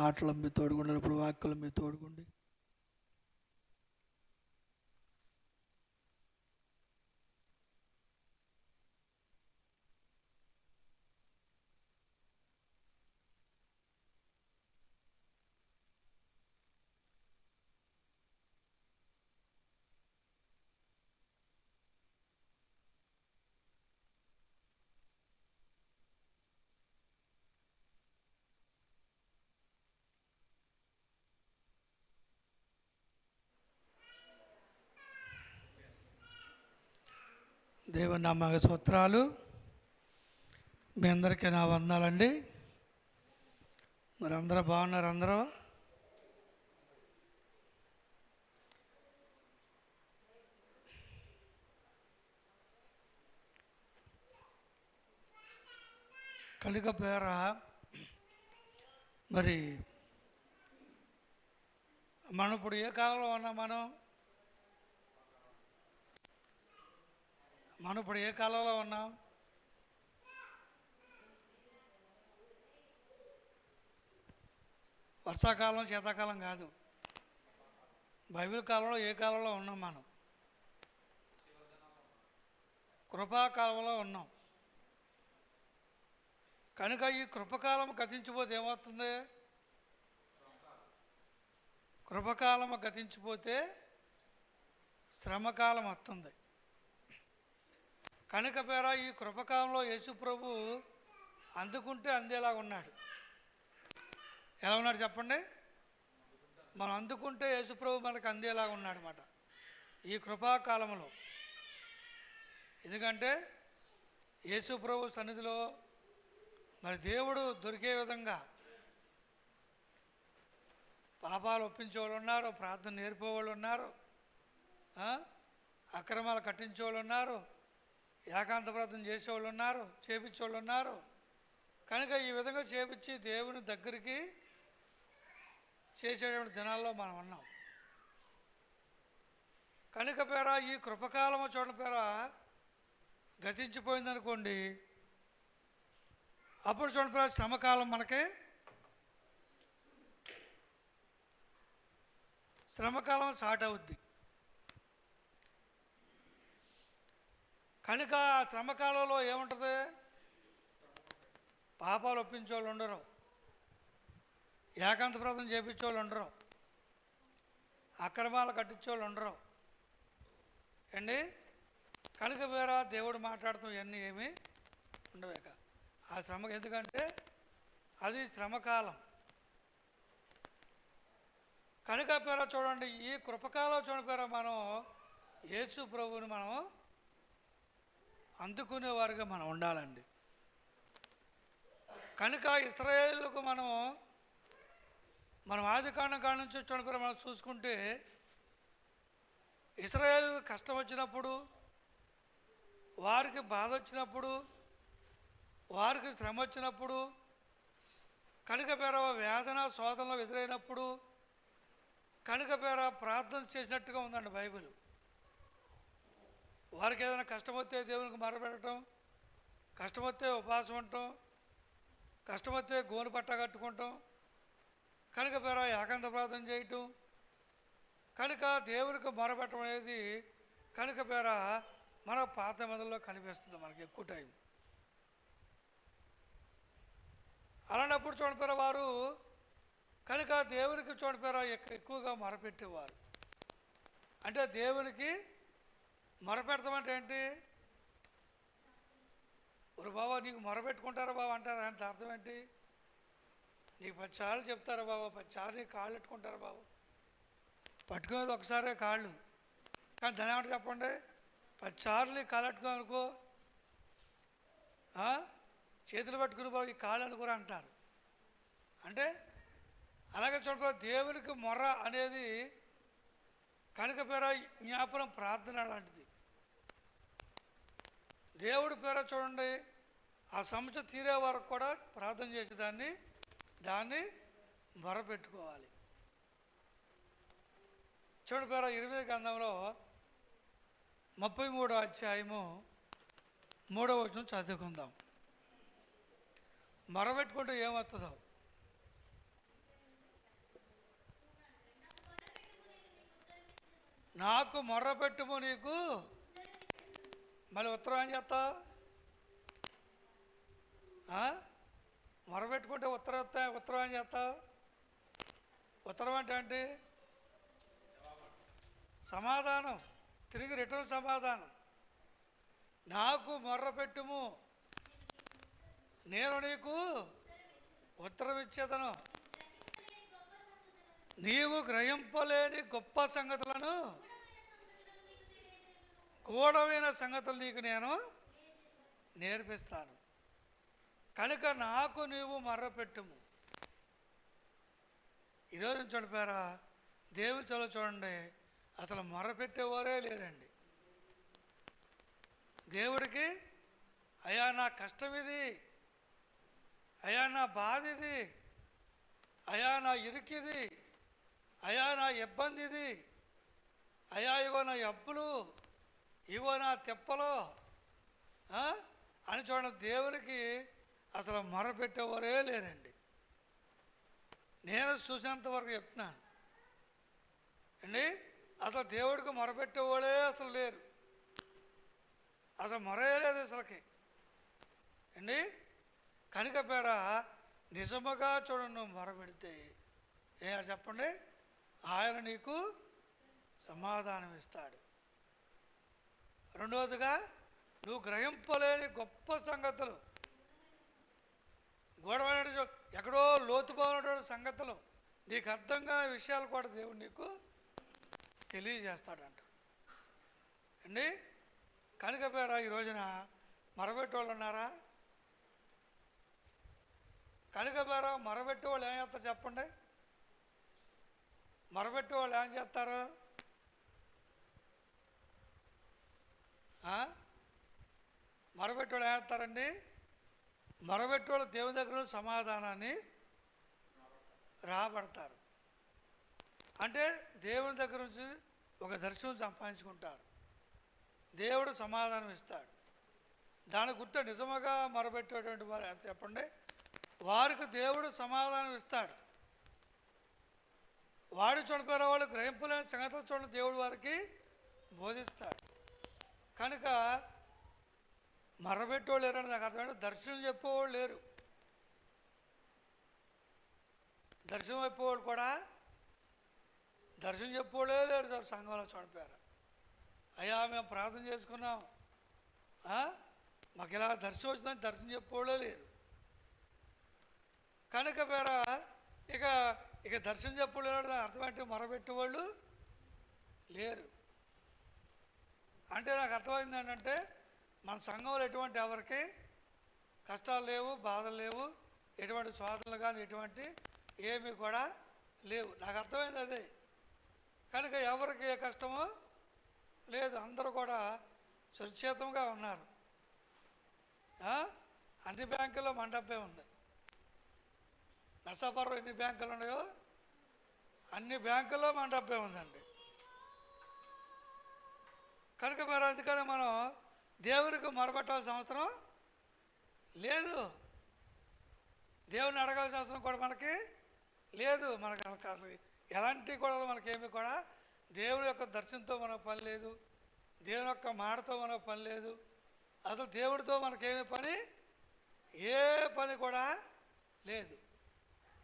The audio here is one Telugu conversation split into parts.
పాటలు మీ తోడుగుండినప్పుడు వాక్యలు మీ తోడుగుండి దేవుని నామక స్తోత్రాలు. మీ అందరికీ నా వందనాలండి. మరి అందరూ బాగున్నారు? అందరూ కలిక పేర మరి మనం ఇప్పుడు ఏ కాలంలో ఉన్నాం? మనం ఇప్పుడు ఏ కాలంలో ఉన్నాం? వర్షాకాలం, శీతాకాలం కాదు. బైబిల్ కాలంలో ఏ కాలంలో ఉన్నాం? మనం కృపాకాలంలో ఉన్నాం. కనుక ఈ కృపకాలం గతించిపోతే ఏమవుతుంది? కృపకాలం గతించిపోతే శ్రమకాలం వస్తుంది. కనుక పేర ఈ కృపకాలంలో యేసు ప్రభు అందుకుంటే అందేలాగా ఉన్నాడు. ఎలా ఉన్నాడు చెప్పండి? మనం అందుకుంటే యేసు ప్రభు మనకు అందేలాగా ఉన్నాడు అన్నమాట ఈ కృపాకాలంలో. ఎందుకంటే యేసు ప్రభు సన్నిధిలో మరి దేవుడు దొరికే విధంగా పాపాలు ఒప్పించేవాళ్ళు ఉన్నారు, ప్రార్థన నేర్పేవాళ్ళు ఉన్నారు, అక్రమాలు కట్టించేవాళ్ళు ఉన్నారు, ఏకాంత ప్రార్థన చేసేవాళ్ళు ఉన్నారు, చేపించేవాళ్ళు ఉన్నారు. కనుక ఈ విధంగా చేపించి దేవుని దగ్గరికి చేసేటువంటి దినాల్లో మనం ఉన్నాం. కనుక పేర ఈ కృపకాలము చూడని పేర గతించిపోయిందనుకోండి, అప్పుడు చూడండి పేర శ్రమకాలం మనకి శ్రమకాలం స్టార్ట్ అవుద్ది. కనుక ఆ శ్రమకాలంలో ఏముంటుంది? పాపాలు ఒప్పించేవాళ్ళు ఉండరు, ఏకాంత ప్రార్థన చేపించేవాళ్ళు ఉండరు, అక్రమాలు కట్టించేవాళ్ళు ఉండరు అండి. కనుక వేరే దేవుడు మాట్లాడుతాం ఇవన్నీ ఏమీ ఉండవేక ఆ శ్రమ. ఎందుకంటే అది శ్రమకాలం. కనుక పేర చూడండి, ఈ కృపకాలం చూడండి పేర మనం యేసు ప్రభువుని మనం అందుకునేవారుగా మనం ఉండాలండి. కనుక ఇశ్రాయేలుకు మనం ఆదికాండం కాడ నుంచి చూడండి మనం చూసుకుంటే, ఇశ్రాయేలుకు కష్టం వచ్చినప్పుడు, వారికి బాధ వచ్చినప్పుడు, వారికి శ్రమ వచ్చినప్పుడు, కనుక పేర వేదన శోధనలు ఎదురైనప్పుడు కనుక పేర ప్రార్థన చేసినట్టుగా ఉందండి బైబిల్. వారికి ఏదైనా కష్టం వస్తే దేవునికి మొరపెట్టడం, కష్టం వస్తే ఉపవాసం ఉండటం, కష్టం వస్తే గోను పట్ట కట్టుకుంటాం, కనుక పేర ఏకాంత ప్రార్థన చేయటం, కనుక దేవునికి మొరపెట్టడం అనేది కనుక పేర మన పాత మొదల్లో కనిపిస్తుంది మనకి ఎక్కువ టైం. అలాంటప్పుడు చూడండి పేర వారు కనుక దేవునికి చూడండి పేర ఎక్కువగా మొరపెట్టేవారు. అంటే దేవునికి మొరపెడతామంటే ఏంటి? ఒరు బాబా నీకు మొరపెట్టుకుంటారా బాబా అంటారా అంటే అర్థం ఏంటి? నీకు 10 సార్లు చెప్తారా బాబా, 10 సార్లు నీకు కాళ్ళు పెట్టుకుంటారా బాబు? పట్టుకునేది ఒకసారే కాళ్ళు, కానీ దాని ఏమంటే చెప్పండి, 10 సార్లు నీకు కాళ్ళు పెట్టుకోనుకో, చేతులు పట్టుకుని బాబు ఈ కాళ్ళు అనుకోరా అంటారు. అంటే అలాగే చూడబో దేవునికి మొర్ర అనేది కనుక పేర జ్ఞాపనం ప్రార్థన లాంటిది. దేవుడి పేర చూడండి ఆ సమస్య తీరే వరకు కూడా ప్రార్థన చేసేదాన్ని దాన్ని మొరపెట్టుకోవాలి. చూడండి పేర 20 గ్రంథంలో 33వ అధ్యాయము 3వ వచనం చదువుకుందాం. మొరపెట్టుకుంటూ ఏమవుతుందో నాకు మొర్రపెట్టుము నీకు మళ్ళీ ఉత్తరం ఏం చేస్తావు? మొరపెట్టుకుంటే ఉత్తరం ఏం చేస్తావు? ఉత్తరం అంటే ఏంటి? సమాధానం, తిరిగి రిటర్న్ సమాధానం. నాకు మొర్రపెట్టుము, నేను నీకు ఉత్తరం ఇచ్చేదను. నీవు గ్రహింపలేని గొప్ప సంగతులను, గూఢమైన సంగతులు నీకు నేను నేర్పిస్తాను. కనుక నాకు నీవు మొర్రపెట్టుము. ఈరోజు చూడిపారా, దేవుని చదువు చూడండి, అసలు మొర్రపెట్టేవారే లేరండి. దేవుడికి అయ్యా నా కష్టం ఇది, అయ్యా నా బాధ ఇది, అయ్యా నా ఇరుకిది, అయ్యా నా ఇబ్బంది ఇది, అయ్యా ఇగో నా అప్పులు, ఇగో నా తెప్పలు అని చూడండి, దేవునికి అసలు మొరపెట్టేవారే లేరండి. నేను చూసినంత వరకు చెప్తున్నాను అండి, అసలు దేవుడికి మొరపెట్టేవాళ్ళే అసలు లేరు, అసలు మొరయలేదు అసలుకి అండి. కనుక పేర నిజముగా చూడండి, నువ్వు మొరపెడితే ఏం చెప్పండి, ఆయన నీకు సమాధానం ఇస్తాడు. రెండవదిగా, నువ్వు గ్రహింపలేని గొప్ప సంగతులు, గొడవ ఎక్కడో లోతుపోయినటువంటి సంగతులు, నీకు అర్థం కాని విషయాలు కూడా దేవుడు నీకు తెలియజేస్తాడంట అండి. కనుక పేర ఈ రోజున మొరబెట్టేవాళ్ళు ఉన్నారా? కనుక పేర మొరబెట్టేవాళ్ళు ఏం చేస్తారు చెప్పండి? మొరబెట్టేవాళ్ళు ఏం చేస్తారు? మొరబెట్టేవాళ్ళు ఏం చేస్తారండి? మొరబెట్టేవాళ్ళు దేవుని దగ్గర సమాధానాన్ని రాబడతారు. అంటే దేవుని దగ్గర నుంచి ఒక దర్శనం సంపాదించుకుంటారు, దేవుడు సమాధానం ఇస్తాడు. దాని గుర్తు నిజముగా మొరబెట్టేటువంటి వారు ఎంత చెప్పండి, వారికి దేవుడు సమాధానం ఇస్తాడు. వాడు చూడపోయిన వాళ్ళు గ్రహింపులేని సంగతులు చూడండి, దేవుడు వారికి బోధిస్తాడు. కనుక మొరబెట్టేవాళ్ళు లేరని నాకు అర్థమైంది. దర్శనం చెప్పేవాళ్ళు లేరు. దర్శనం చెప్పేవాళ్ళు కూడా దర్శనం చెప్పేవాళ్ళే లేరు సార్. సంఘంలో చూడిపోయారు, అయ్యా మేము ప్రార్థన చేసుకున్నాం, మాకు ఇలా దర్శనం వచ్చిందని దర్శనం చెప్పేవాళ్ళే లేరు. కనుక పేర ఇక దర్శనం చెప్పలేడు అర్థమంటే మొరబెట్టేవాళ్ళు లేరు. అంటే నాకు అర్థమైంది ఏంటంటే, మన సంఘంలో ఎటువంటి ఎవరికి కష్టాలు లేవు, బాధలు లేవు, ఎటువంటి శోధనలు కానీ ఎటువంటి ఏమీ కూడా లేవు. నాకు అర్థమైంది అదే. కనుక ఎవరికి ఏ కష్టమో లేదు, అందరూ కూడా సురక్షితంగా ఉన్నారు. అన్ని బ్యాంకుల్లో మన డబ్బే ఉంది. నర్సాపురం ఎన్ని బ్యాంకులు ఉన్నాయో అన్ని బ్యాంకుల్లో మన డబ్బే ఉందండి. కనుక మరి అందుకని మనం దేవునికి మొరపెట్టాల్సిన అవసరం లేదు, దేవుని అడగాల్సిన అవసరం కూడా మనకి లేదు. మనకు అసలు ఎలాంటి కూడా మనకేమి కూడా దేవుని యొక్క దర్శనంతో మనకు పని లేదు, దేవుని యొక్క మాటతో మనకు పని లేదు. అసలు దేవుడితో మనకేమి పని, ఏ పని కూడా లేదు.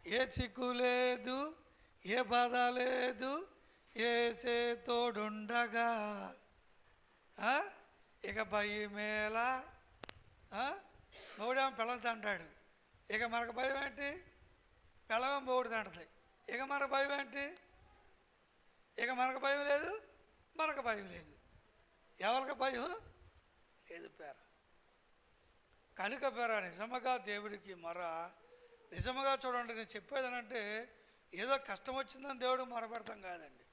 ఏ చిక్కు లేదు, ఏ బాధ లేదు, ఏసే తోడుండగా ఇక భయమేళ. మొగుడేమో పిల్లలతో అంటాడు, ఇక మనకు భయం ఏంటి? పిల్లమేమో మొగుడు తంటది, ఇక మనకు భయం ఏంటి? ఇక మనకు భయం లేదు, మనకు భయం లేదు, ఎవరికి భయం లేదు పేర. కనుక పేర నిజముగా దేవుడికి నిజముగా చూడండి, నేను చెప్పేదనంటే ఏదో కష్టం వచ్చిందని దేవుడు మొరపెడతాం కాదండి.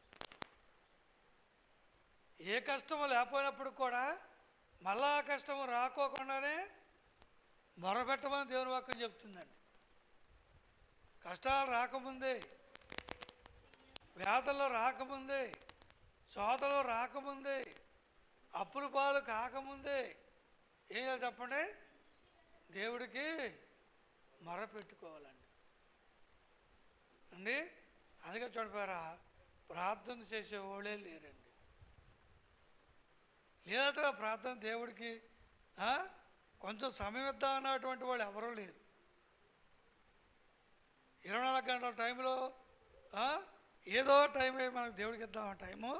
ఏ కష్టము లేకపోయినప్పుడు కూడా మళ్ళా ఆ కష్టము రాకోకుండానే మొరపెట్టమని దేవుని వాక్యం చెప్తుందండి. కష్టాలు రాకముందే, వ్యాధుల్లో రాకముందే, శోధలో రాకముందే, అప్పుల పాలు కాకముందే ఏం చేయాలి చెప్పండి? దేవుడికి మొరపెట్టుకోవాలండి అండి. అందుకే చూడిపోయారా, ప్రార్థన చేసేవాళ్ళే లేరండి. లేదా ప్రార్థన దేవుడికి కొంచెం సమయం ఇద్దాం అన్నటువంటి వాళ్ళు ఎవరూ లేరు. 24 గంటల టైంలో ఏదో టైం అయి మనకు దేవుడికి ఇద్దామన్న టైము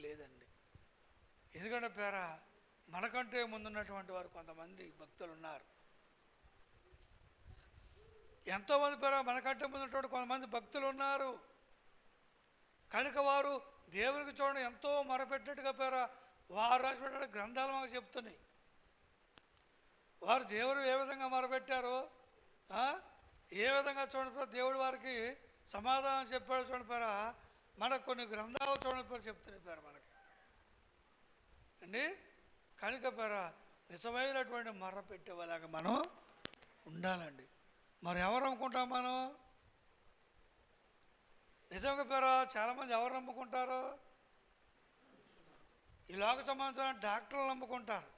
లేదండి. ఎందుకంటే పేరా మనకంటే ముందున్నటువంటి వారు కొంతమంది భక్తులు ఉన్నారు. ఎంతోమంది పేరా మనకంటే ముందున్నటువంటి కొంతమంది భక్తులు ఉన్నారు కనుక వారు దేవునికి చూడండి ఎంతో మొరపెట్టినట్టుగా పేరా వారు రాసిపెట్టిన గ్రంథాలు మాకు చెప్తున్నాయి. వారు దేవుడు ఏ విధంగా మొరపెట్టారో ఏ విధంగా చూడండి దేవుడు వారికి సమాధానం చెప్పాడు చూడండి పేరా మనకు కొన్ని గ్రంథాలు చూడండి పేరు చెప్తున్నాయి పేరు మనకి అండి. కనుక పేరా నిజమైనటువంటి మొర్ర పెట్టేవాళ్ళగా మనం ఉండాలండి. మరి ఎవరు నమ్ముకుంటాం మనం? నిజంగా పేరా చాలామంది ఎవరు నమ్ముకుంటారు? ఈ లోక సంబంధించిన డాక్టర్లు నమ్ముకుంటారు.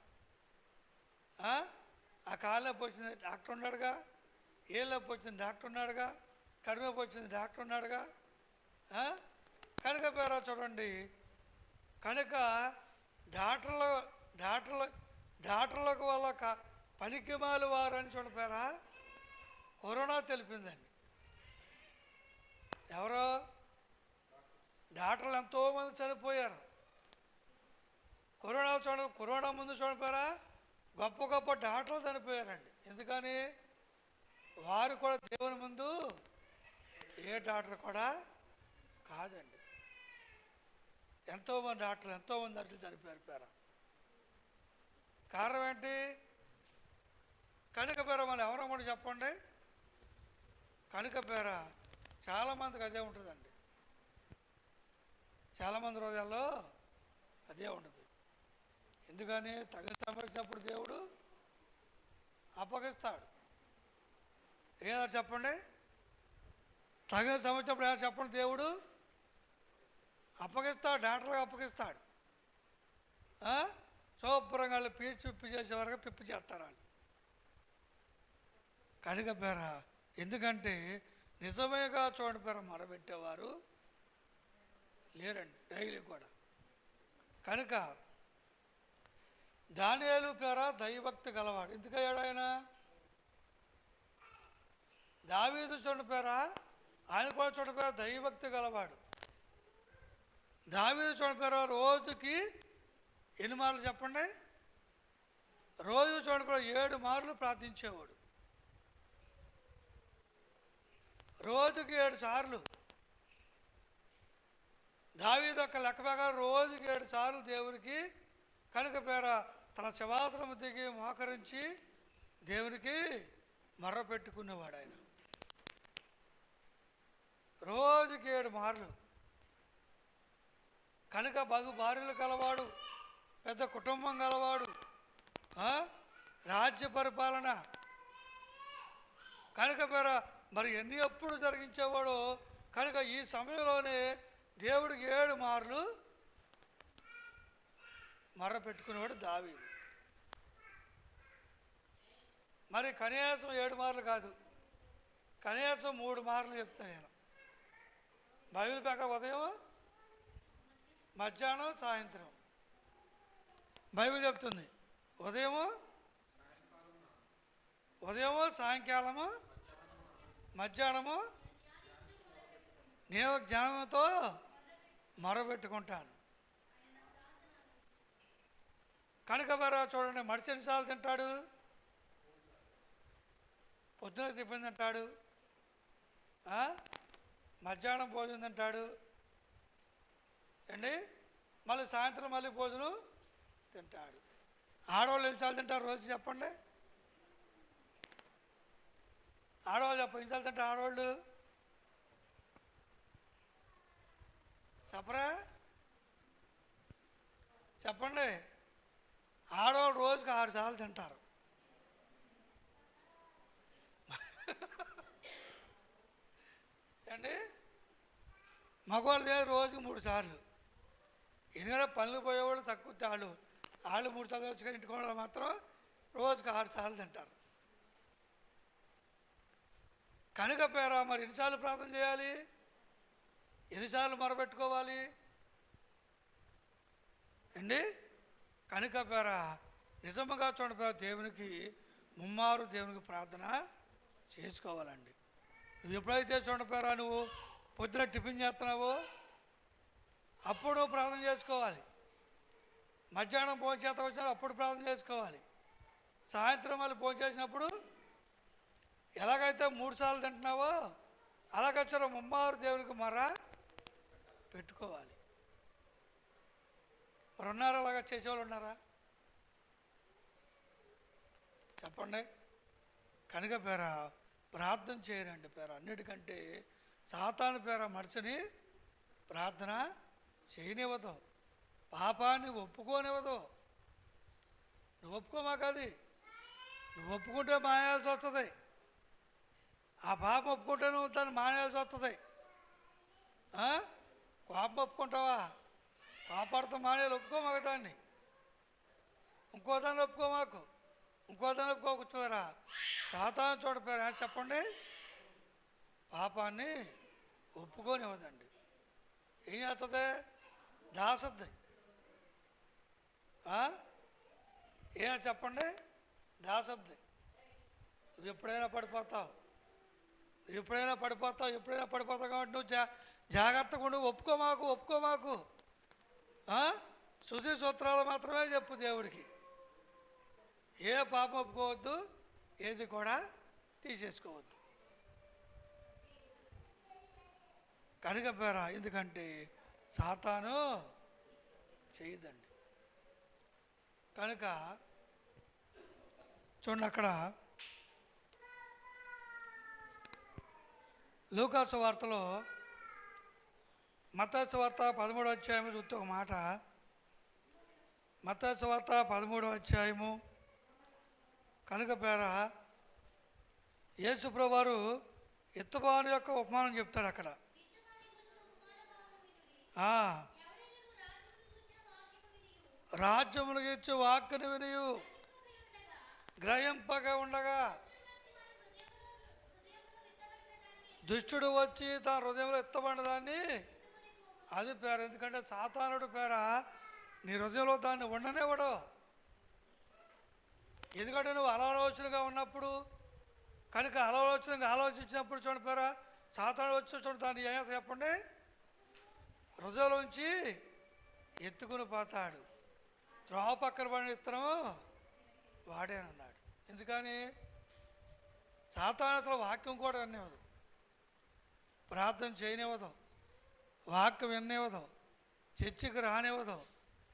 ఆ కాలు నొప్పి వచ్చింది డాక్టర్ ఉన్నాడుగా, ఏ నొప్పి వచ్చింది డాక్టర్ ఉన్నాడుగా, కడుపు నొప్పి వచ్చింది డాక్టర్ ఉన్నాడుగా. కనుక పేరా చూడండి కనుక డాక్టర్లకు వాళ్ళ పనికిమాలి వారు అని చూడండి పేరా కరోనా తెలిపిందండి. ఎవరో డాక్టర్లు ఎంతోమంది చనిపోయారు. కరోనా ముందు చూడపోయారా గొప్ప గొప్ప డాక్టర్లు చనిపోయారండి. ఎందుకని? వారు కూడా దేవుని ముందు ఏ డాక్టర్ కూడా కాదండి. ఎంతోమంది డాక్టర్లు ఎంతోమంది నర్సులు చనిపోయారు పేర. కారణం ఏంటి? కనుక పేర మనం ఎవరో కూడా చెప్పండి. కనుక పేర చాలామందికి అదే ఉంటుందండి. చాలామంది హృదయాల్లో అదే ఉంటుంది. ఎందుకని? తగిన సమర్పించినప్పుడు దేవుడు అప్పగిస్తాడు. ఏదో చెప్పండి, తగిన సమర్పించినప్పుడు ఏదో చెప్పండి దేవుడు అప్పగిస్తాడు, డాక్టర్గా అప్పగిస్తాడు. శుభ్రంగా వాళ్ళు పీడ్చి పిప్పి చేసే వరకు పిప్పి చేస్తారు వాళ్ళు. కనుక పేర ఎందుకంటే నిజమేగా చూడండి పేర మొరబెట్టేవారు లేరండి డైలీ కూడా. కనుక దానియేలు పేర దైవభక్తి గలవాడు. ఎందుకయ్యాడు ఆయన? దావీదు చూడండి పేర ఆయన కూడా చూడండి పేర దైవభక్తి గలవాడు. దావీదు చూడండి పేర రోజుకి ఎన్ని మార్లు చెప్పండి? రోజు చూడండి పేర 7 మార్లు ప్రార్థించేవాడు. రోజుకి 7 సార్లు. దావీదు ఒక లెక్క ప్రకారం రోజుకి 7 సార్లు దేవునికి కనుక పేర తన శవాసనము దిగి మోకరించి దేవునికి మర్ర పెట్టుకునేవాడు ఆయన. రోజుకి 7 మార్లు. కనుక భార్యలు కలవాడు, పెద్ద కుటుంబం గలవాడు, రాజ్య పరిపాలన. కనుక పేర మరి ఎప్పుడు జరిగించేవాడు. కనుక ఈ సమయంలోనే దేవుడికి 7 మార్లు మర్ర పెట్టుకునేవాడు దావీదు. మరి కనీసం 7 మార్లు కాదు, కనీసం 3 మార్లు చెప్తాను నేను. బైబిల్ ప్రకారం ఉదయం, మధ్యాహ్నం, సాయంత్రం. బైబిల్ చెప్తుంది ఉదయము, సాయంకాలము, మధ్యాహ్నము నేను జ్ఞానంతో మొరబెట్టుకుంటాను. కనుక మరి చూడండి మనిషి ఎన్నిసార్లు తింటాడు? పొద్దున టిఫిన్ తింటాడు, మధ్యాహ్నం భోజనం తింటాడు అండి, మళ్ళీ సాయంత్రం మళ్ళీ భోజనం తింటాడు. ఆడవాళ్ళు ఎన్నిసార్లు తింటారు రోజు చెప్పండి? ఆడవాళ్ళు ఎన్నిసార్లు తింటారు ఆడవాళ్ళు? చెప్పరా? చెప్పండి. ఆడవాళ్ళు రోజుకి 6 సార్లు తింటారు. అండి మగవాళ్ళు రోజుకి 3 సార్లు. ఎందుకంటే పనులు పోయేవాళ్ళు తక్కువ, వాళ్ళు 3 సార్లు వచ్చి ఇంటికోవడం మాత్రం రోజుకి 6 సార్లు తింటారు. కనుక పేర మరి ఎన్నిసార్లు ప్రార్థన చేయాలి? ఎన్నిసార్లు మొరబెట్టుకోవాలి అండి? కనుక పేర నిజముగా చూడండి పేర దేవునికి ముమ్మారు దేవునికి ప్రార్థన చేసుకోవాలండి. నువ్వు ఎప్పుడైతే చూడండి పేర నువ్వు పొద్దున టిఫిన్ చేస్తున్నావో అప్పుడు ప్రార్థన చేసుకోవాలి. మధ్యాహ్నం భోజనం చేత వచ్చినప్పుడు అప్పుడు ప్రార్థన చేసుకోవాలి. సాయంత్రం మళ్ళీ భోజనం చేసినప్పుడు ఎలాగైతే 3 సార్లు తింటున్నావో అలాగొచ్చారో ముమ్మారు దేవునికి మర్ర పెట్టుకోవాలి. మరి ఉన్నారా అలాగా చేసేవాళ్ళు ఉన్నారా చెప్పండి? కనుక పేర ప్రార్థన చేయరండి పేర. అన్నిటికంటే సాతాను పేర మనిషిని ప్రార్థన చేయనివ్వదు, పాపాన్ని ఒప్పుకోనివ్వదు. నువ్వు ఒప్పుకోమాకది. నువ్వు ఒప్పుకుంటే మానేయాల్సి వస్తుంది. ఆ పాపం ఒప్పుకుంటే నువ్వు దాన్ని మానేయాల్సి వస్తుంది. కోపం ఒప్పుకుంటావా? కోపడతాం మానేయాలి. ఒప్పుకోమాక దాన్ని. ఇంకో దాన్ని ఒప్పుకోమాకు. ఇంకో దాన్ని ఒప్పుకోకపోయారా సాతాను చూడపోయారా చెప్పండి? పాపాన్ని ఒప్పుకోనివ్వదండి. ఏం చేస్తుంది? దాసద్ది. ఏం చెప్పండి? దాసద్ది. నువ్వు ఎప్పుడైనా పడిపోతావు, ఎప్పుడైనా పడిపోతావు కాబట్టి నువ్వు జాగ్రత్తగా ఉండి ఒప్పుకోమాకు. శుద్ధి సూత్రాలు మాత్రమే చెప్పు దేవుడికి. ఏ పాపం ఒప్పుకోవద్దు, ఏది కూడా తీసేసుకోవద్దు. కనుక పేరా ఎందుకంటే సాతాను చేయదండి. కనుక చూడండి అక్కడ లూకా సువార్తలో మత్తయి సువార్త 13వ అధ్యాయము చూస్తే ఒక మాట. మత్తయి సువార్త 13వ అధ్యాయము. కనుక పేర యేసు ప్రభువారు ఎత్తుబాను యొక్క ఉపమానం చెప్తాడు అక్కడ. రాజ్యమును ఇచ్చి వాక్కుని వినియు గ్రహింపగా ఉండగా దుష్టుడు వచ్చి తన హృదయంలో ఎత్తబడిన దాన్ని అది పేర. ఎందుకంటే సాతానుడు పేర నీ హృదయంలో దాన్ని ఉండనివ్వడు. ఎందుకంటే నువ్వు ఆలోచనగా ఉన్నప్పుడు, కనుక ఆలోచించినప్పుడు చూడండి పేర సాతానుడు వచ్చి చూడండి దాన్ని ఏం చెప్పండి హృదయంలోంచి ఎత్తుకుని పోతాడు. త్రోవ పక్కన పడిన విత్తనము వాడేనన్నాడు. ఎందుకని? సాతానుతో వాక్యం కూడా వినేవదు, ప్రార్థన చేయనివ్వదు, వాక్యం వినేవదు, చర్చికి రానివ్వదు.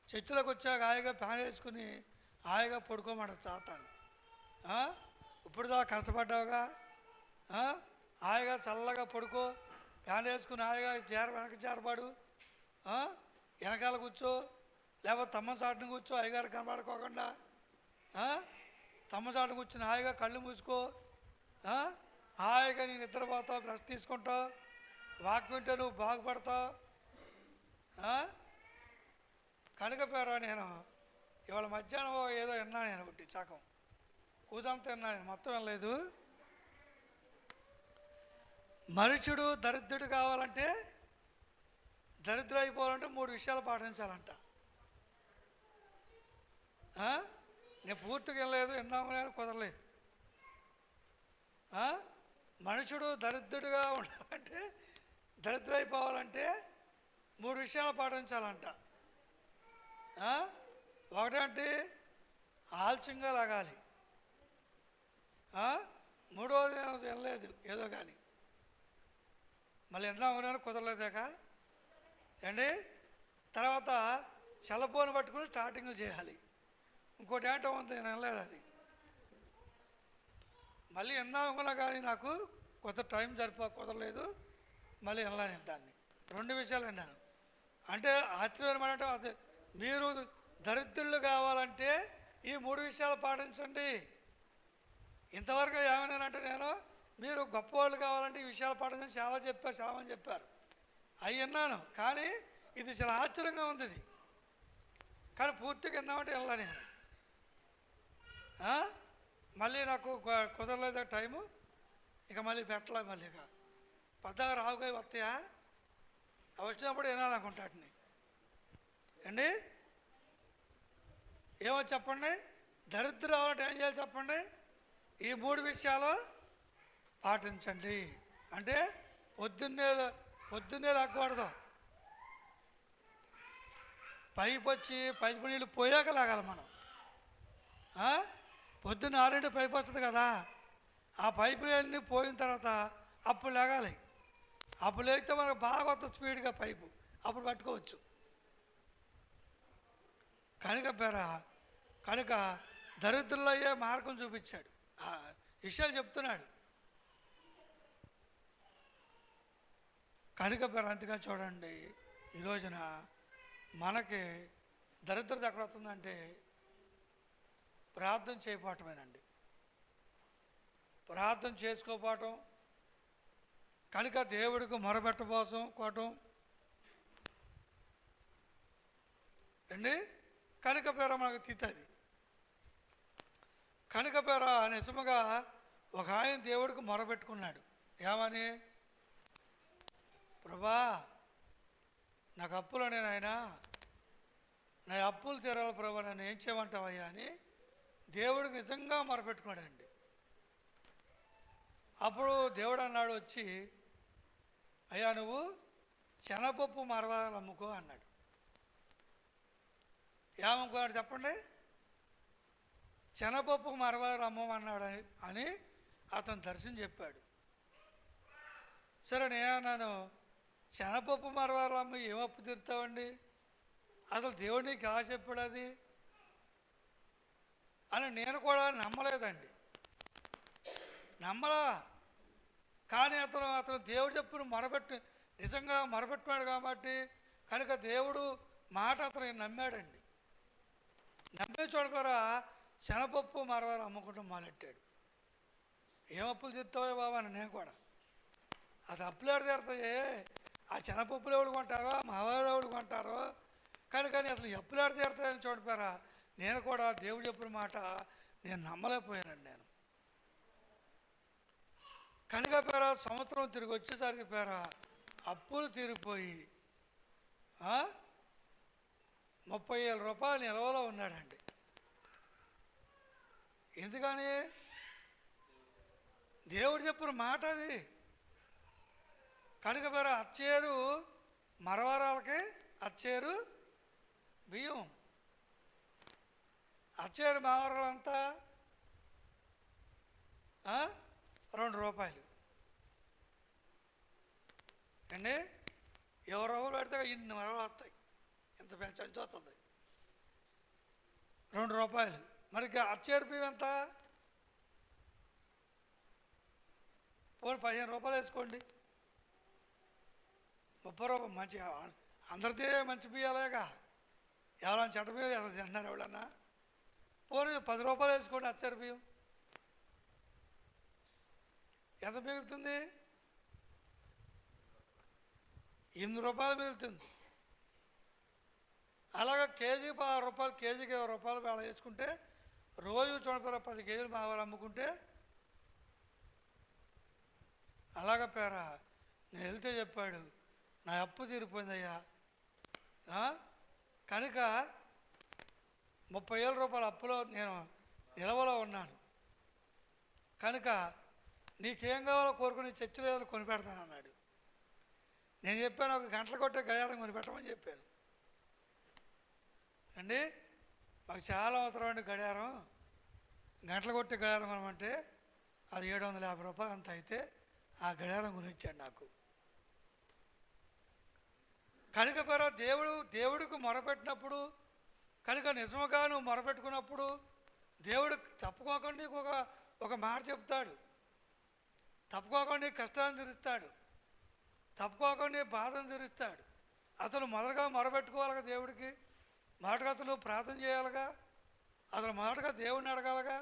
చర్చిలోకి వచ్చాక హాయిగా ఫ్యాన్ వేసుకుని హాయిగా పడుకోమంటారు సాతాను. ఇప్పుడు దా కష్టపడ్డావుగా, హాయిగా చల్లగా పడుకో, ఫ్యాన్ వేసుకుని హాయిగా వెనక చేరబాడు, వెనకాల కూర్చో, లేకపోతే తమ్మ చాటును కూర్చో, అయ్యగారు కనబడుకోకుండా తమ్మ చాటును కూర్చుని హాయిగా కళ్ళు మూసుకో, హాయిగా నేను నిద్రపోతావు, బ్రష్ తీసుకుంటావు, వాక్ వింటే నువ్వు బాగుపడతావు. కనుక పేరా నేను ఇవాళ మధ్యాహ్నం ఏదో విన్నాను, నేను ఒకటి సగం కూదంతా విన్నాను, మొత్తం వినలేదు. మనుషుడు దరిద్రుడు కావాలంటే, దరిద్రం అయిపోవాలంటే 3 విషయాలు పాటించాలంట. నేను పూర్తిగా వినలేదు, విన్నామని కుదరలేదు. మనుషుడు దరిద్రుడిగా ఉండాలంటే, దరిద్రం అయిపోవాలంటే 3 విషయాలు పాటించాలంట. ఒకటంటే ఆలస్యంగా లాగాలి. మూడవది నేను వినలేదు ఏదో కానీ, మళ్ళీ ఎందామని కుదరలేదాక అండి. తర్వాత సెలపోను పట్టుకుని స్టార్టింగ్లు చేయాలి. ఇంకోటి ఏంటో ఉంది, నేను వినలేదు అది. మళ్ళీ ఎందామనుకున్నా కానీ నాకు కొంత టైం కుదరలేదు, మళ్ళీ వినలేను దాన్ని. 2 విషయాలు విన్నాను. అంటే ఆశ్చర్యమైన అది మీరు దరిద్రులు కావాలంటే ఈ 3 విషయాలు పాటించండి. ఇంతవరకు ఏమైనానంటే నేను మీరు గొప్పవాళ్ళు కావాలంటే ఈ విషయాలు పాటించండి చాలా చెప్పారు, చాలామంది చెప్పారు, అవి విన్నాను. కానీ ఇది చాలా ఆశ్చర్యంగా ఉంది ఇది. కానీ పూర్తిగా విన్నామంటే వెళ్ళా నేను. మళ్ళీ నాకు కుదరలేదు టైము, ఇక మళ్ళీ పెట్టలే. మళ్ళీ ఇక పెద్దగా రావుగా వస్తాయా, అవి వచ్చినప్పుడు వినాలనుకుంటాటిని అండి. ఏమో చెప్పండి, దరిద్రం అవ్వటం ఏం చేయాలి చెప్పండి? ఈ 3 విషయాలు పాటించండి. అంటే పొద్దున్నే లాక్కూడదు, పైపు నీళ్ళు పోయాక లాగాలి మనం. పొద్దున్న 6 పైపు వస్తుంది కదా, ఆ పైపు అన్నీ పోయిన తర్వాత అప్పుడు లాగాలి. అప్పుడు లేకపోతే మనకు బాగా వస్తుంది స్పీడ్గా పైపు, అప్పుడు పట్టుకోవచ్చు. కనుక దరిద్రుల్లో అయ్యే మార్గం చూపించాడు, ఆ విషయాలు చెప్తున్నాడు. అందుకని చూడండి, ఈ రోజున మనకి దరిద్రత ఎక్కడ వస్తుందంటే ప్రార్థన చేయకపోవటమేనండి. ప్రార్థన చేసుకోపోవటం, కనుక దేవుడికి మొరబెట్టబోసం అండి. కనుక మనకు తీతుంది. కనుక నిజముగా ఒక ఆయన దేవుడికి మొరబెట్టుకున్నాడు. ఏమని? ప్రభా, నాకు అప్పులు నేను నా అప్పులు తీరాలి ప్రభా, నన్ను ఏం చేయమంటావయ్యా అని దేవుడికి నిజంగా మొరపెట్టుకున్నాడండి. అప్పుడు దేవుడు అన్నాడు వచ్చి, అయ్యా నువ్వు శనగపప్పు మరవాలు అమ్ముకో అన్నాడు. ఏమనుకున్నాడు చెప్పండి? శనగపప్పు మరవాలు అమ్మమన్నాడు అని అతను దర్శనం చెప్పాడు. సరే నేనన్నాను, శనగపప్పు మరవాలు అమ్మ ఏం అప్పు తీరుతావండి, అసలు దేవుడు నీకు ఎలా చెప్పాడు అది అని నేను కూడా నమ్మలేదండి, నమ్మలా. కానీ అతను దేవుడు చెప్పును నిజంగా మొరపెట్టున్నాడు కాబట్టి కనుక దేవుడు మాట అతను నమ్మాడండి. నమ్మే చూడకరా శనగపప్పు మరవారు అమ్ముకుంటాం మొదలెట్టాడు. ఏం అప్పులు తీరుతావో బాబా అని నేను కూడా, అది అప్పులు ఎవరు తీరుతాయే, ఆ శనగపప్పులు ఎవడు కొంటారో మావారు ఎవడు కొంటారో, కానీ అసలు అప్పులు ఎవరు తీరుతాయని చూడపోయారా. నేను కూడా దేవుడు చెప్పిన మాట నేను నమ్మలేకపోయానండి. నేను కనుక సంవత్సరం తిరిగి వచ్చేసరికి అప్పులు తీరిపోయి 30,000 రూపాయలు నిల్వలో ఉన్నాడండి. ఎందుకని? దేవుడు చెప్పిన మాట అది. కనుక అచ్చేరు మరవరాలకి అచ్చేరు బియ్యం, అచ్చేరు మరవరాలంతా 2 రూపాయలు అండి. 20 రూపాయలు పెడితే ఇన్ని మరవలు వస్తాయి, ఇంత చంచి వస్తుంది 2 రూపాయలు. మరి అచ్చేరు బియ్యం ఎంత? పోనీ 15 రూపాయలు వేసుకోండి, 30 రూపాయలు. మంచి అందరిదే మంచి బియ్యాలేగా, ఎవరైనా చెడ్డ బియ్యం ఎవరు తింటున్నారు ఎవడన్నా? పోనీ 10 రూపాయలు వేసుకోండి అచ్చేరు బియ్యం. ఎంత మిగులుతుంది? 8 రూపాయలు మిగులుతుంది. అలాగా కేజీకి 6 రూపాయలు, కేజీకి 20 రూపాయలు వేళ వేసుకుంటే రోజు చూడపేర 10 కేజీలు మావారు అమ్ముకుంటే అలాగ నేను వెళ్తే చెప్పాడు, నా అప్పు తీరిపోయిందయ్యా, కనుక 30,000 రూపాయల అప్పులో నేను నిలవలో ఉన్నాను, కనుక నీకేం కావాలో కోరుకుని చర్చిలో ఏదో కొనిపెడతాను అన్నాడు. నేను చెప్పాను, ఒక గంటలు కొట్టే గడియారం కొనిపెట్టమని చెప్పాను అండి. మాకు చాలా అవసరం అండి గడియారం, గంటలు కొట్టే గడియారం కొనమంటే అది 750 రూపాయలు అంత అయితే ఆ గడియారం కొనిచ్చాడు నాకు. కనుక దేవుడికి మొరపెట్టినప్పుడు, కనుక నిజముగా నువ్వు మొరపెట్టుకున్నప్పుడు దేవుడు తప్పుకోకుండా ఒక మాట చెప్తాడు, తప్పుకోకుండా కష్టాన్ని తీరుస్తాడు, తప్పుకోకుండా బాధను తీరుస్తాడు. అతను మొదలుగా మొరపెట్టుకోవాలిగా దేవుడికి, మొదటగా అతను ప్రార్థన చేయాలిగా, అసలు మొదటగా దేవుడిని అడగాలిగా,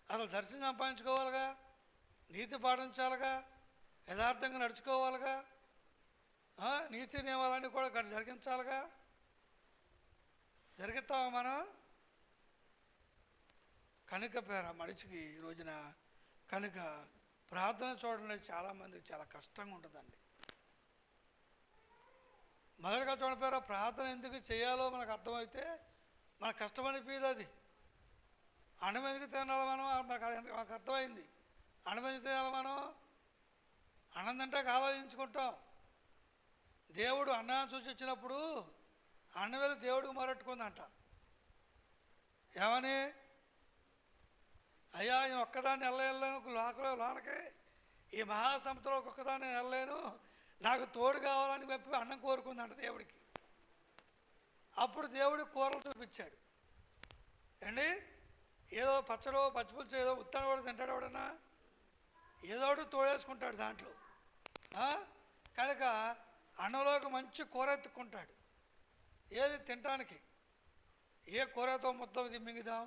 అసలు దర్శనం సంపాదించుకోవాలిగా, నీతి పాటించాలిగా, యథార్థంగా నడుచుకోవాలిగా, నీతి నియమాలన్నీ కూడా జరిగించాలిగా. జరిగిస్తావా మనం? కనుక మనిషికి ఈ రోజున కనుక ప్రార్థన చూడండి చాలామందికి చాలా కష్టంగా ఉంటుందండి. మొదటిగా చూడపోయారా, ప్రార్థన ఎందుకు చేయాలో మనకు అర్థమైతే మన కష్టం అనిపించదు. అది అన్నం ఎందుకు తినాలి మనం? మాకు అర్థమైంది. అన్నం ఎందుకు తినాలి మనం? అన్నం తింటాక ఆలోచించుకుంటాం. దేవుడు అన్నాన్ని చూసి వచ్చినప్పుడు అన్నం వెళ్ళి దేవుడికి మొరట్టుకుందంట. ఏమని? అయ్యా నేను ఒక్కదాన్ని వెళ్ళలేను లోనకి, ఈ మహాసముద్రంలోకి ఒక్కదాన్ని వెళ్ళలేను, నాకు తోడు కావాలని చెప్పి అన్నం కోరుకుందంట దేవుడికి. అప్పుడు దేవుడికి కూరలు చూపించాడు. అండి ఏదో పచ్చడో పచ్చిపులుసు ఏదో ఉత్తన కూడా తింటాడు ఎవడన్నా, ఏదో ఒకటి తోడేసుకుంటాడు దాంట్లో. కనుక అన్నంలోకి మంచి కూర ఎత్తుక్కుంటాడు. ఏది తినటానికి ఏ కూరతో మొత్తం ఇది మింగుదాం.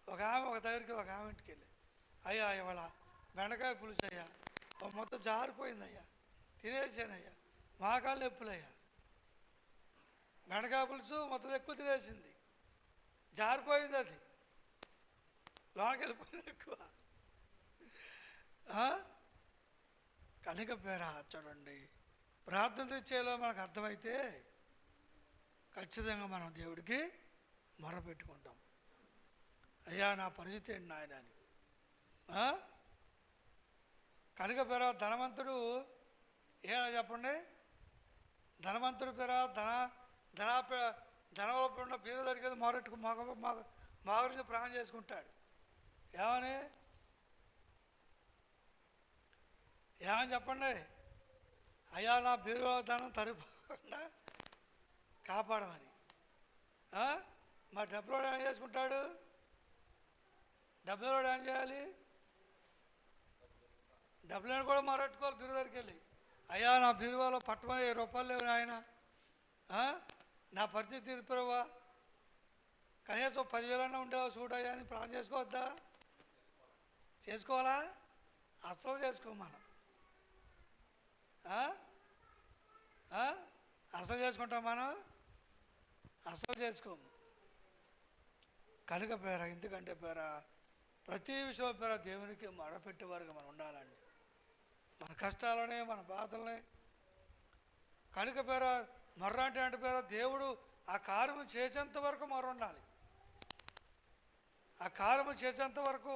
ఒక ఆమె ఒక ఇంటికి వెళ్ళి, అయ్యా ఇవాళ బెండకాయ పులుసు అయ్యా, మొత్తం జారిపోయిందయ్యా, తినేసానయ్యా, మోకాళ్ళు నొప్పులయ్యా. బెండకాయ పులుసు మొత్తం ఎక్కువ తినేసింది, జారిపోయింది, అది లోనకి వెళ్ళిపోయింది ఎక్కువ. కనుక పేర చూడండి, ప్రార్థన చేయాలో మనకు అర్థమైతే ఖచ్చితంగా మనం దేవుడికి మొరపెట్టుకుంటాం. అయ్యా నా పరిస్థితి ఏంటి నాయన అని. కనుక పేర ధనవంతుడు ఏనా చెప్పండి, ధనవంతుడు పేర ధనంలో ఉన్న పీర దొరికేది మొరట్టుకు మా గురించి ప్రాణం చేసుకుంటాడు. ఏమని చెప్పండి? అయ్యా నా బీరువా ధనం తరిపోకుండా కాపాడమని. మా డబ్బులో ఏం చేసుకుంటాడు? డబ్బులో ఏం చేయాలి? డబ్బులను కూడా మొరట్టుకోవాలి బీరు దగ్గరికి వెళ్ళి. అయ్యా నా బీరువాలో పట్టమని 10 రూపాయలు లేవు ఆయన, నా పరిస్థితి తీర్పురవా, కనీసం 10,000 ఉండేవా చూడయ్యా అని ప్రాణం చేసుకోవద్దా? చేసుకోవాలా? అస్సలు చేసుకో మనం. అసలు చేసుకుంటాం మనం? అసలు చేసుకోము. కనుక పేర ఎందుకంటే పేర ప్రతి విషయం పేర దేవునికి మొరపెట్టేవారుగా మనం ఉండాలండి. మన కష్టాలనే మన బాధలనే. కనుక పేర మొర్ర అంటే పేర దేవుడు ఆ కార్యము చేసేంత వరకు మొర్ర ఉండాలి. ఆ కార్యము చేసేంత వరకు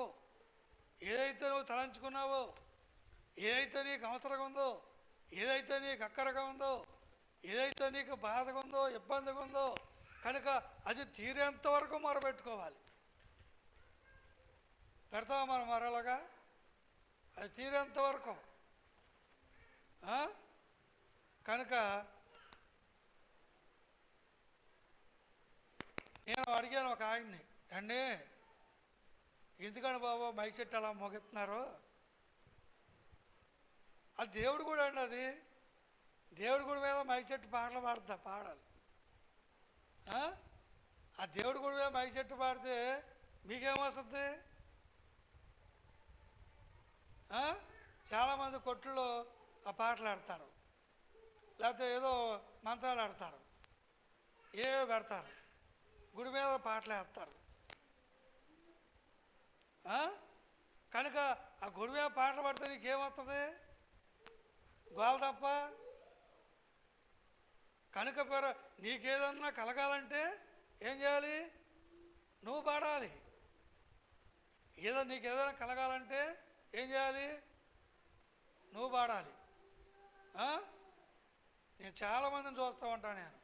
ఏదైతే నువ్వు తలంచుకున్నావో, ఏదైతే నీకు అవసరంగా ఉందో, ఏదైతే నీకు అక్కరగా ఉందో, ఏదైతే నీకు బాధగా ఉందో, ఇబ్బందిగా ఉందో, కనుక అది తీరేంత వరకు మొరపెట్టుకోవాలి. పెడతావా మనం మరలాగా? అది తీరేంత వరకు. కనుక నేను అడిగాను ఒక ఆయన్ని, అండి ఎందుకని బాబు మైక్ చెట్టు అలా మోగెత్తున్నారు? అది దేవుడు కూడా అండి, అది దేవుడి గుడి మీద మైక్ చెట్టు పాటలు పాడాలి. ఆ దేవుడి గుడి మీద మైక్ చెట్టు పాడితే మీకేమొస్తుంది? చాలామంది కొట్టుల్లో ఆ పాటలు ఆడతారు, లేకపోతే ఏదో మంత్రాలు ఆడతారు, ఏవో పెడతారు, గుడి మీద పాటలు వేస్తారు. కనుక ఆ గుడి మీద పాటలు పడితే నీకేమవుతుంది? గోల తప్ప. కనుక పేరు నీకేదన్నా కలగాలంటే ఏం చేయాలి? నువ్వు పాడాలి. నీకేదైనా కలగాలంటే ఏం చేయాలి? నువ్వు పాడాలి. నేను చాలామందిని చూస్తూ ఉంటాను. నేను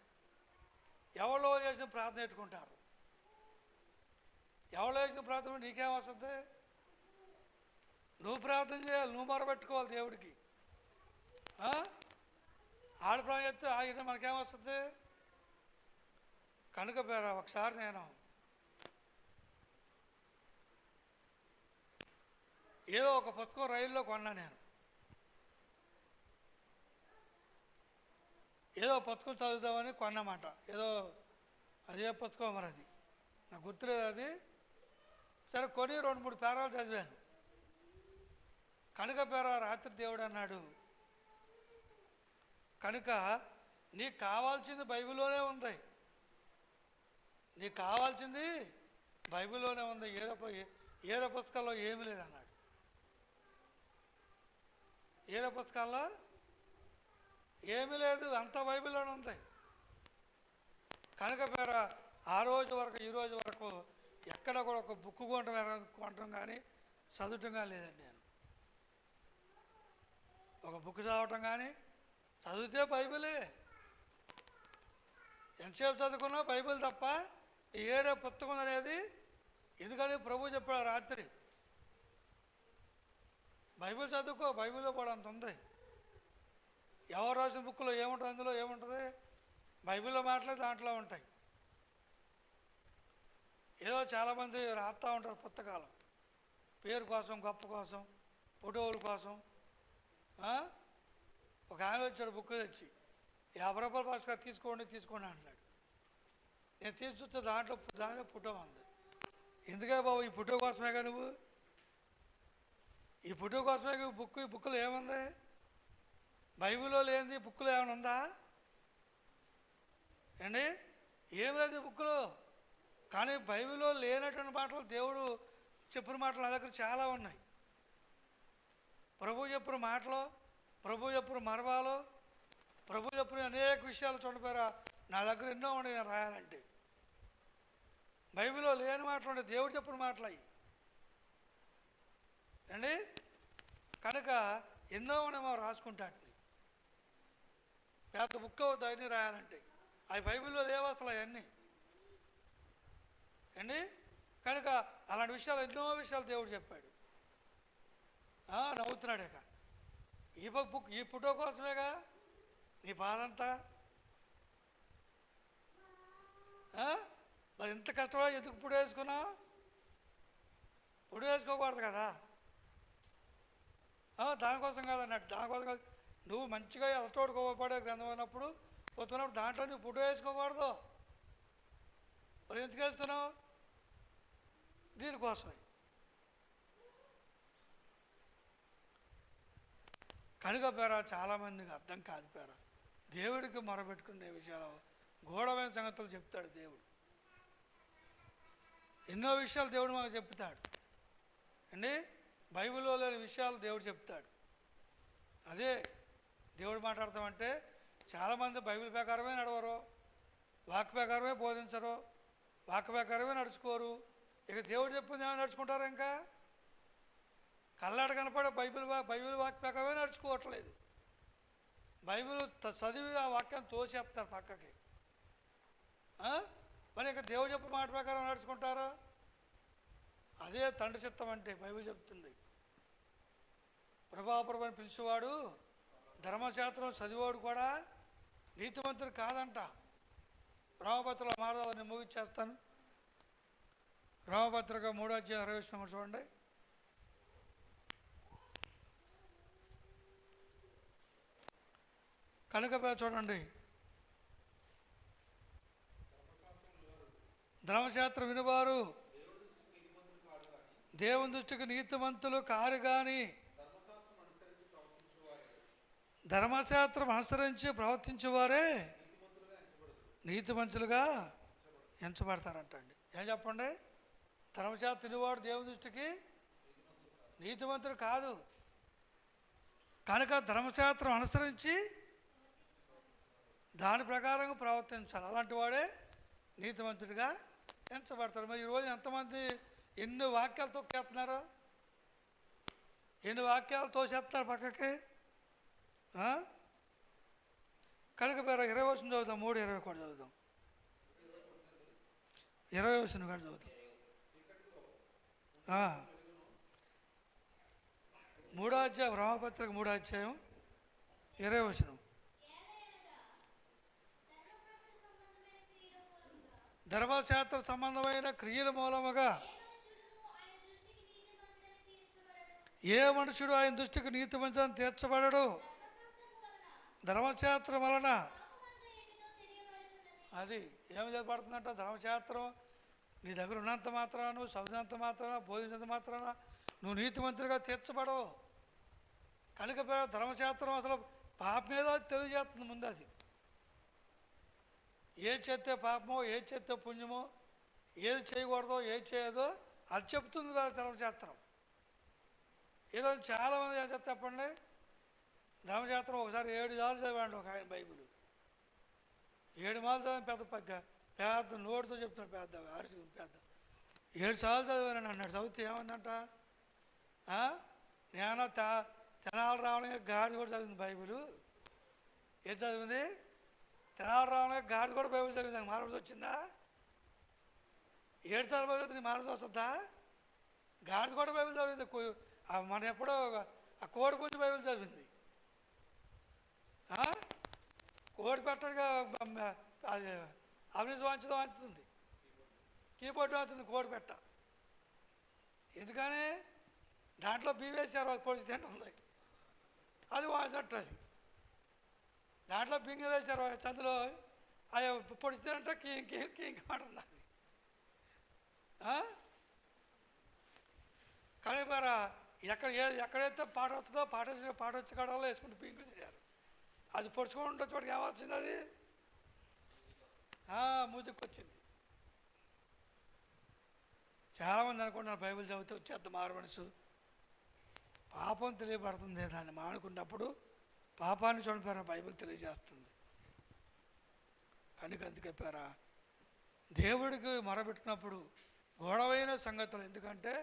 ఎవరో చేసిన ప్రార్థన పెట్టుకుంటారు. ఎవరో చేసిన ప్రార్థన నీకేం వస్తుంది? నువ్వు ప్రార్థన చేయాలి, నువ్వు మొరపెట్టుకోవాలి దేవుడికి. ఆడు ప్రాణం చేస్తే ఆయన మనకేమొస్తుంది? కనుక పేర ఒకసారి నేను ఏదో ఒక పుస్తకం రైల్లో కొన్నా. నేను ఏదో పుస్తకం చదువుదామని కొన్నమాట. ఏదో అదే పుస్తకం మరి, అది నాకు గుర్తులేదు. అది సరే కొని 2-3 పేరాలు చదివాను. కనుక పేర రాత్రి దేవుడు అన్నాడు, కనుక నీకు కావాల్సింది బైబిల్లోనే ఉంది, నీకు కావాల్సింది బైబిల్లోనే ఉంది, ఏదో పుస్తకాల్లో ఏమీ లేదన్నాడు. ఏదో పుస్తకాల్లో ఏమీ లేదు, అంతా బైబిల్లోనే ఉంది. కనుక పేర ఆ రోజు వరకు ఈ రోజు వరకు ఎక్కడ కూడా ఒక బుక్ కొనటం కానీ చదవటం కానీ లేదండి. నేను ఒక బుక్ చదవటం కానీ, చదివితే బైబిలే, ఎంతసేపు చదువుకున్నా బైబిల్ తప్ప ఏరే పుస్తకం అనేది. ఎందుకని ప్రభు చెప్పాడు రాత్రి, బైబిల్ చదువుకో, బైబిల్లో కూడా అంత ఉంది. ఎవరు రాసిన బుక్లో ఏముంటుంది, అందులో ఏముంటుంది, బైబిల్లో మాటలే దాంట్లో ఉంటాయి. ఏదో చాలామంది రాస్తూ ఉంటారు పుస్తకాలు, పేరు కోసం, గొప్ప కోసం, ఫోటోల కోసం. ఒక ఆయన వచ్చాడు బుక్ తెచ్చి, 50 రూపాయలు పాస్టర్ తీసుకోండి అన్నాడు. నేను తీసుకొస్తే దాంట్లో ఫోటో ఉంది. ఎందుకే బాబు, ఈ ఫోటో కోసమేగా నువ్వు, ఈ ఫోటో కోసమే ఈ బుక్లో ఏముంది, బైబిల్లో లేనిది బుక్లో ఏమైనా ఉందా అండి? ఏం లేదు బుక్లో. కానీ బైబిల్లో లేనటువంటి మాటలు, దేవుడు చెప్పిన మాటలు నా దగ్గర చాలా ఉన్నాయి. ప్రభు చెప్పిన మాటలు, ప్రభు చెప్పిన మరవాలు, ప్రభు చెప్పిన అనేక విషయాలు చూడపోయారా నా దగ్గర ఎన్నో ఉన్నాయి నేను రాయాలంటే. బైబిల్లో లేని మాటలు ఉండే, దేవుడు చెప్పిన మాటలు అవి అండి. కనుక ఎన్నో ఉన్నాయి, మనం రాసుకుంటాటిని. పెద్ద బుక్ అవుతుంది అవన్నీ రాయాలంటే, అవి బైబిల్లో లేవు అసలు అవన్నీ అండి. కనుక అలాంటి విషయాలు, ఎన్నో విషయాలు దేవుడు చెప్పాడు. నవ్వుతున్నాడేక, ఈ బుక్ ఈ ఫోటో కోసమేగా నీ బాధంతా. మరి ఇంత కష్టమా, ఎందుకు పొడి వేసుకున్నావు? పొడి వేసుకోకూడదు కదా, దానికోసం కాదన్నట్టు. దానికోసం కాదు, నువ్వు మంచిగా ఎలతోడుకోపడే గ్రంథం అన్నప్పుడు పోతున్నప్పుడు దాంట్లో నువ్వు ఫోటో వేసుకోకూడదు. మరి ఎందుకు వేసుకున్నావు? దీనికోసమే. కనుక పేరా చాలామందికి అర్థం కాదు పేరా, దేవుడికి మొరపెట్టుకునే విషయాలు, గూఢమైన సంగతులు చెప్తాడు దేవుడు. ఎన్నో విషయాలు దేవుడు మాకు చెప్తాడు అండి. బైబిల్లో లేని విషయాలు దేవుడు చెప్తాడు. అదే దేవుడు మాట్లాడతామంటే, చాలామంది బైబిల్ ప్రకారమే నడవరు, వాక్య ప్రకారమే బోధించరు, వాక్య ప్రకారమే నడుచుకోరు. ఇక దేవుడు చెప్పింది ఏమైనా నడుచుకుంటారు? ఇంకా కళ్ళాడ కనపడే బైబిల్ వాక్య ప్రకారమే నడుచుకోవట్లేదు. బైబిల్ చదివి ఆ వాక్యాన్ని తోసేస్తారు పక్కకి. మరి ఇంకా దేవుడు చెప్పిన మాట ప్రకారం నడుచుకుంటారు. అదే తండ్రి చిత్తం అంటే బైబిల్ చెప్తుంది. ప్రభావపరమని పిలిచేవాడు, ధర్మశాస్త్రం చదివాడు కూడా నీతిమంతుడు కాదంట. రామపత్రికలో మారదాలు నేను ముగిచ్చేస్తాను. రామపత్రిక 3:20 చూడండి. కనుక చూడండి, ధర్మశాస్త్రం వినువారు దేవుని దృష్టికి నీతిమంతులు కారు కానీ ధర్మశాస్త్రం అనుసరించి ప్రవర్తించేవారే నీతిమంతులుగా ఎంచబడతారంటండి. ఏం చెప్పండి? ధర్మశాస్త్రం వినువాడు దేవుని దృష్టికి నీతిమంతుడు కాదు. కనుక ధర్మశాస్త్రం అనుసరించి దాని ప్రకారంగా ప్రవర్తించాలి. అలాంటి వాడే నీతిమంతుడిగా ఎంచబడతాడు. మరి ఈరోజు ఎంతమంది ఎన్ని వాక్యాలు తొక్కేస్తున్నారు, ఎన్ని వాక్యాలు తోసేస్తున్నారు పక్కకి. కనుక పేరు 20 చదువుతాం, 3:20 కూడా చదువుతాం, 20 కూడా చదువుతాం. 3వ అధ్యాయం, రామపత్రిక 3వ అధ్యాయం 20. ధర్మశాస్త్ర సంబంధమైన క్రియల మూలముగా ఏ మనుషుడు ఆయన దృష్టికి నీతిమంతుడని తీర్చబడడు. ధర్మశాస్త్రం వలన అది ఏమి చెప్పబడుతుందంట? ధర్మశాస్త్రం నీ దగ్గర ఉన్నంత మాత్రాన, నువ్వు చదివినంత మాత్రాన, బోధించినంత మాత్రాన నువ్వు నీతిమంతుడిగా తీర్చబడవు. కనుక ధర్మశాస్త్రం అసలు పాపం మీద తెలియజేస్తుంది ముందు. అది ఏది చేస్తే పాపమో, ఏది చేస్తే పుణ్యమో, ఏది చేయకూడదో, ఏది చేయదో అది చెప్తుంది ధర్మశాస్త్రం. ఈరోజు చాలామంది ఏం చేస్తే చెప్పండి, ధర్మశాస్త్రం ఒకసారి 7 సార్లు చదివాడు ఒక ఆయన బైబిల్. 7 మార్లు చదివిన పెద్ద నోటితో చెప్తున్నాడు, పెద్ద అరిసి పెద్ద 7 సార్లు చదివాను అన్నాడు. చదివితే ఏమందంట, నేను తెనాలి రావడానికి గాడిద కూడా చదివింది బైబిల్. ఏం చదివింది? తెనాలి రావడానికి గాడిద కూడా బైబిల్ చదివింది. నాకు మారవలసి వచ్చిందా? 7 సార్లు బైబిల్ చదివి మారవలసి వస్తుందా? గాడిద కూడా బైబిల్ చదివింది. మన ఎప్పుడో ఆ కోడి గురించి బైబిల్ చదివింది. కోడి పెట్టడుగా అది అవినీతి వాంచుతుంది, కీబోర్డు వాంచుతుంది కోడి పెట్ట. ఎందుకని? దాంట్లో బీవేశారు, అది పొడిచి తింటుంది, అది వాంచట్టు. అది దాంట్లో బింగ వేశారు, చందులో అది పొడిచి తినంటే కీంకి మాటుంది అది. కానీ మరి ఎక్కడైతే పాట వస్తుందో పాట వచ్చే కాడల్లో వేసుకుంటూ పింకులు తిరిగారు. అది పొడుచుకొని ఉండొచ్చేవాడికి ఏమొచ్చింది? అది మూతికి వచ్చింది. చాలామంది అనుకుంటున్నారు బైబిల్ చదివితే వచ్చేద్ద మారు మనసు. పాపం తెలియబడుతుంది, దాన్ని మానుకున్నప్పుడు పాపాన్ని చూడపారా బైబిల్ తెలియజేస్తుంది. కనుక అందుకే పేరా దేవుడికి మొరబెట్టినప్పుడు గొడవైన సంగతులు. ఎందుకంటే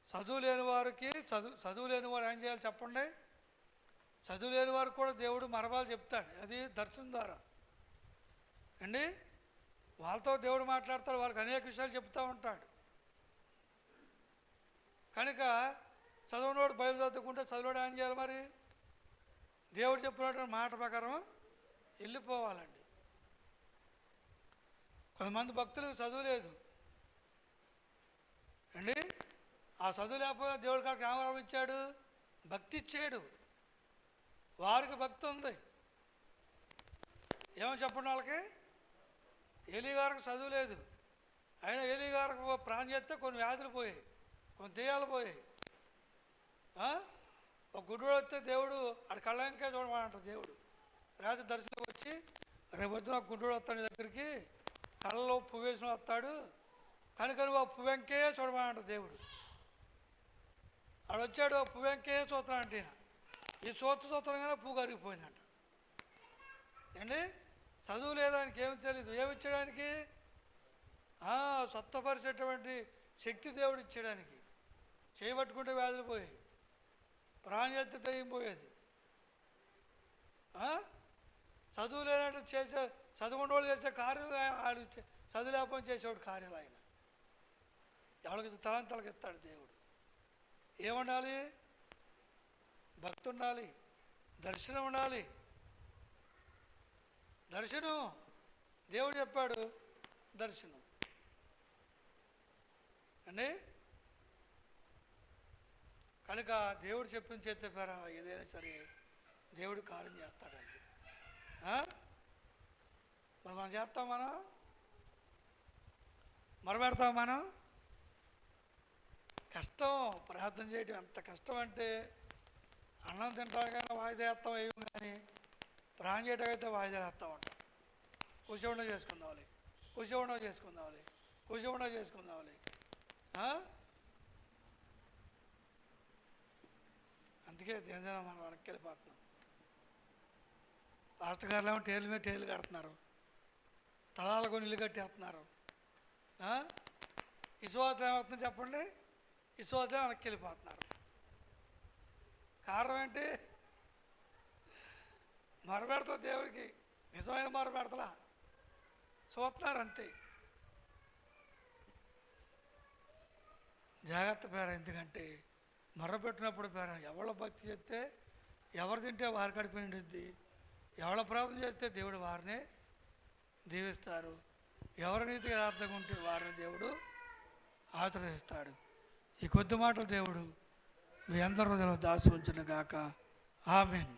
చదువు లేని వారికి చదువు లేని వారు ఏం చేయాలి చెప్పండి? చదువు లేని వారికి కూడా దేవుడు మరబాలు చెప్తాడు, అది దర్శనం ద్వారా అండి. వాళ్ళతో దేవుడు మాట్లాడతాడు, వాళ్ళకి అనేక విషయాలు చెప్తూ ఉంటాడు. కనుక చదువునోడు బైబిల్ చదువుకుంటే చదువులోడు ఏం చేయాలి? మరి దేవుడు చెప్పినటువంటి మాట ప్రకారం వెళ్ళిపోవాలండి. కొంతమంది భక్తులకు చదువు లేదు అండి. ఆ చదువు లేకపోతే దేవుడి కాడికి ఏమరం ఇచ్చాడు? భక్తి ఇచ్చాడు. వారికి భక్తి ఉంది. ఏమో చెప్పండి వాళ్ళకి. ఏలీ గారికి చదువు లేదు, అయినా ఏలీ గారికి ప్రాణం చేస్తే కొన్ని వ్యాధులు పోయాయి, కొన్ని దెయ్యాలు పోయాయి. ఒక గుడ్డోడు వస్తే దేవుడు అది కళ్ళంకే చూడమంటాడు. దేవుడు రాత్రి దర్శనం వచ్చి రేపొద్దున ఒక గుడ్డోడు వస్తాడు నీ దగ్గరికి, కళ్ళలో పువ్వు వేసిన వస్తాడు, కనుకని ఆ పువ్వెంకే చూడమంటాడు దేవుడు. ఆడు వచ్చాడు, ఆ పువ్వెంకే చూస్తానంటే ఈ చూస్తాగానే పువ్వు కరిగిపోయిందంట అండి. చదువు లేదానికి ఏమి తెలియదు. ఏమిచ్చడానికి? స్వస్థపరిచేటువంటి శక్తి దేవుడు ఇచ్చేయడానికి. చేయబట్టుకుంటే వ్యాధులు పోయాయి, ప్రాణం చేస్తే దయ్యం పోయేది. చదువు లేనట్టు చేసే చదువుకున్న వాళ్ళు చేసే కార్యాలు ఆడు చదువు లేకపోతే చేసేవాడు కార్యాలు ఆయన. ఎవరికి తలంతలకు ఇస్తాడు దేవుడు. ఏముండాలి? భక్తి ఉండాలి, దర్శనం ఉండాలి. దర్శనం దేవుడు చెప్పాడు, దర్శనం అండి. కనుక దేవుడు చెప్పిన చేస్తే పేరా ఏదైనా సరే దేవుడు కార్యం చేస్తాడండి. మరి మనం చేస్తాం, మనం మొరబెడతాం. మనం కష్టం ప్రార్థన చేయడం ఎంత కష్టం అంటే, అన్నం తింటానికైనా వాయిదా వేస్తాం ఏం, కానీ ప్రాణం చేయడానికైతే వాయిదా వేస్తూ ఉంటాం. కూర్చోకుండా చేసుకుందావాలి, కూర్చోకుండా చేసుకుందావాలి, కూర్చోకుండా చేసుకుందావాలి. అందుకే దేనిదైనా మనం వెనక్కి వెళ్ళిపోతున్నాం. పాస్టర్ గారులు ఏమో టేలు మీద టేలు కడుతున్నారు, తలాలు కొని ఇల్లు కట్టేస్తున్నారు. విశ్వాసం ఏమవుతుంది చెప్పండి? విశ్వాసం వెనక్కి వెళ్ళిపోతున్నారు. కారణం ఏంటి? మొరబెడతా దేవుడికి, నిజమైన మొరబెడతలా చూస్తున్నారు అంతే. జాగ్రత్త పేర. ఎందుకంటే మొరబెట్టినప్పుడు పేర ఎవరో భక్తి చేస్తే ఎవరు తింటే వారి కడుపు నిండుద్ది, ఎవరో ప్రార్థన చేస్తే దేవుడు వారిని దీవిస్తారు, ఎవరి నీతి యథార్థంగా ఉంటే వారిని దేవుడు ఆశీర్వదిస్తాడు. ఈ కొద్ది మాటలు దేవుడు మీ అందరి హృదయంలో దాచి ఉంచును గాక. ఆమేన్.